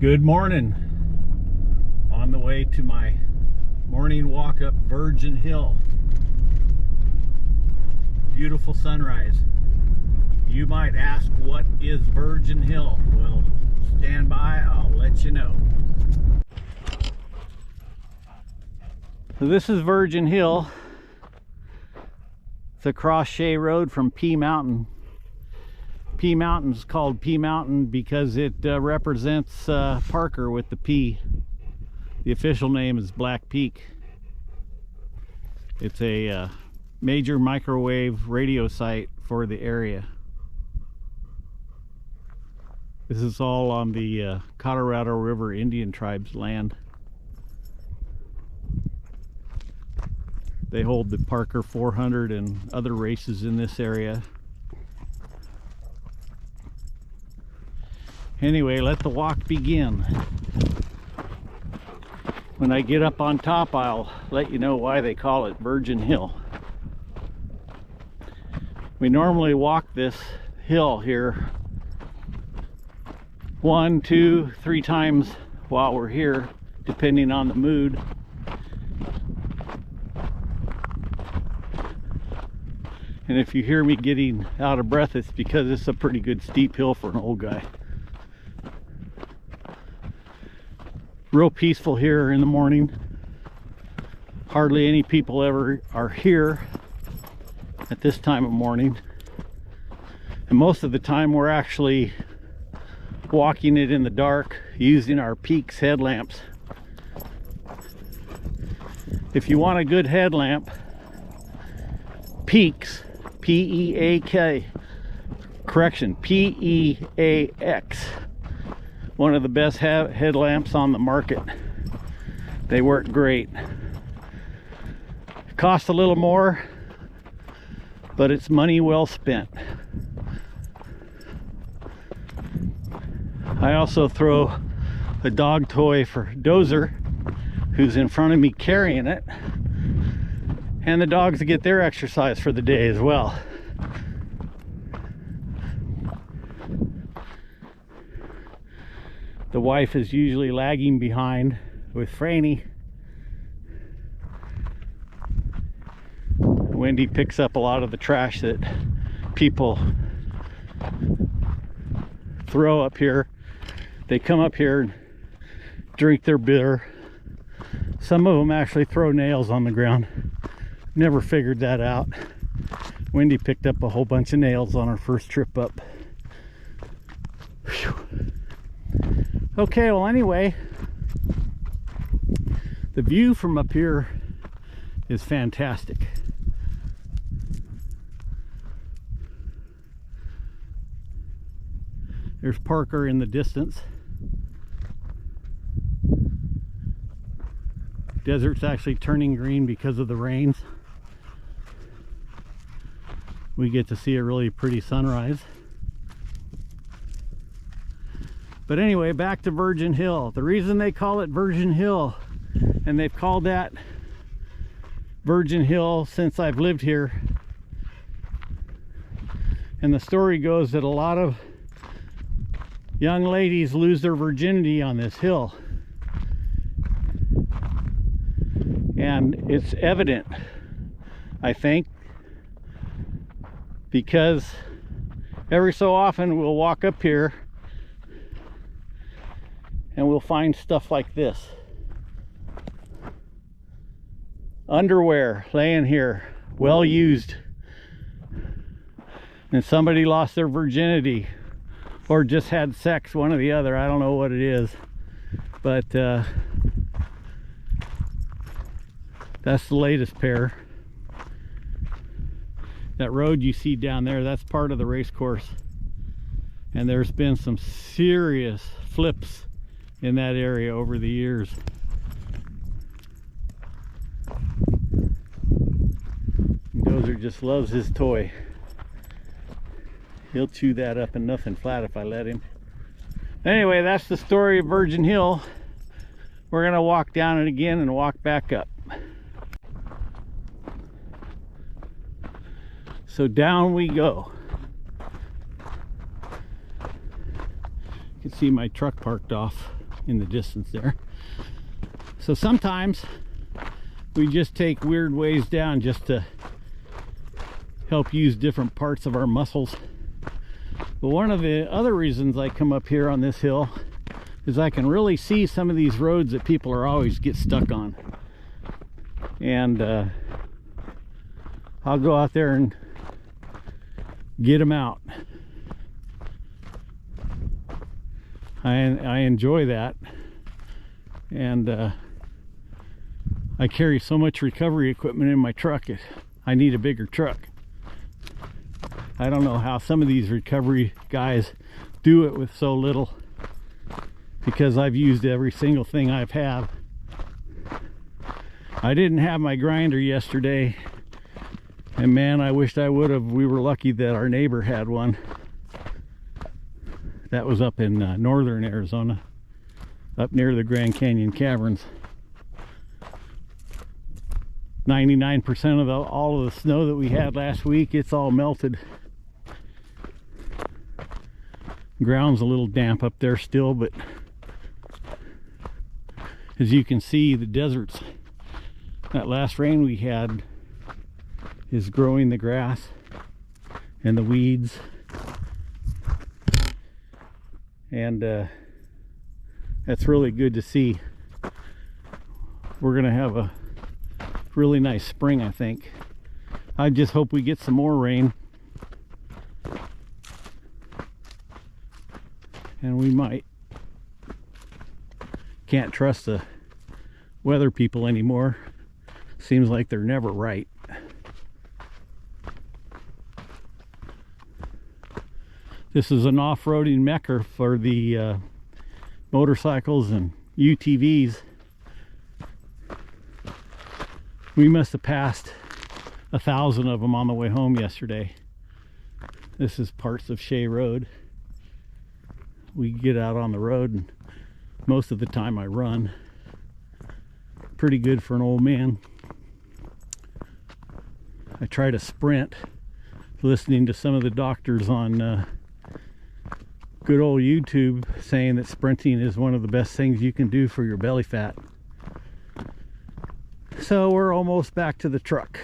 Good morning. On the way to my morning walk up Virgin Hill. Beautiful sunrise. You might ask, what is Virgin Hill? Well, stand by, I'll let you know. So this is Virgin Hill. It's across Shea Road from P Mountain. P Mountain is called P Mountain because it represents Parker with the P. The official name is Black Peak. It's a major microwave radio site for the area. This is all on the Colorado River Indian Tribes land. They hold the Parker 400 and other races in this area. Anyway, let the walk begin. When I get up on top, I'll let you know why they call it Virgin Hill. We normally walk this hill here 1, 2, 3 times while we're here, depending on the mood. And if you hear me getting out of breath, it's because it's a pretty good steep hill for an old guy. Real peaceful here in the morning. Hardly any people ever are here at this time of morning. And most of the time we're actually walking it in the dark using our Peaks headlamps. If you want a good headlamp, Peaks, P-E-A-K, correction, P-E-A-X. One of the best headlamps on the market. They work great. Cost a little more, but it's money well spent. I also throw a dog toy for Dozer, who's in front of me carrying it, and the dogs get their exercise for the day as well. The wife is usually lagging behind with Franny. Wendy picks up a lot of the trash that people throw up here. They come up here and drink their beer. Some of them actually throw nails on the ground. Never figured that out. Wendy picked up a whole bunch of nails on her first trip up. Whew. Okay, well anyway, the view from up here is fantastic. There's Parker in the distance. Desert's actually turning green because of the rains. We get to see a really pretty sunrise. But anyway, back to Virgin Hill. The reason they call it Virgin Hill, and they've called that Virgin Hill since I've lived here, and the story goes that a lot of young ladies lose their virginity on this hill. And it's evident, I think, because every so often we'll walk up here and we'll find stuff like this. Underwear laying here, well used. And somebody lost their virginity or just had sex, one or the other. I don't know what it is. But that's the latest pair. That road you see down there, that's part of the race course. And there's been some serious flips in that area over the years. Dozer just loves his toy. He'll chew that up and nothing flat if I let him. Anyway, that's the story of Virgin Hill. We're gonna walk down it again and walk back up. So down we go. You can see my truck parked off in the distance there. So sometimes we just take weird ways down just to help use different parts of our muscles. But one of the other reasons I come up here on this hill is I can really see some of these roads that people are always get stuck on. And I'll go out there and get them out. I enjoy that. And I carry so much recovery equipment in my truck, I need a bigger truck. I don't know how some of these recovery guys do it with so little, because I've used every single thing I've had. I didn't have my grinder yesterday, and man, I wished I would have. We were lucky that our neighbor had one. That was up in northern Arizona, up near the Grand Canyon Caverns. 99% of all of the snow that we had last week, it's all melted. Ground's a little damp up there still, but as you can see, the deserts, that last rain we had is growing the grass and the weeds, and that's really good to see. We're gonna have a really nice spring, I think. I just hope we get some more rain, and we might. Can't trust the weather people anymore. Seems like they're never right. This is an off-roading mecca for the motorcycles and UTVs. We must have passed 1,000 of them on the way home yesterday. This is parts of Shea Road. We get out on the road, and most of the time I run. Pretty good for an old man. I try to sprint, listening to some of the doctors on good old YouTube saying that sprinting is one of the best things you can do for your belly fat. So we're almost back to the truck.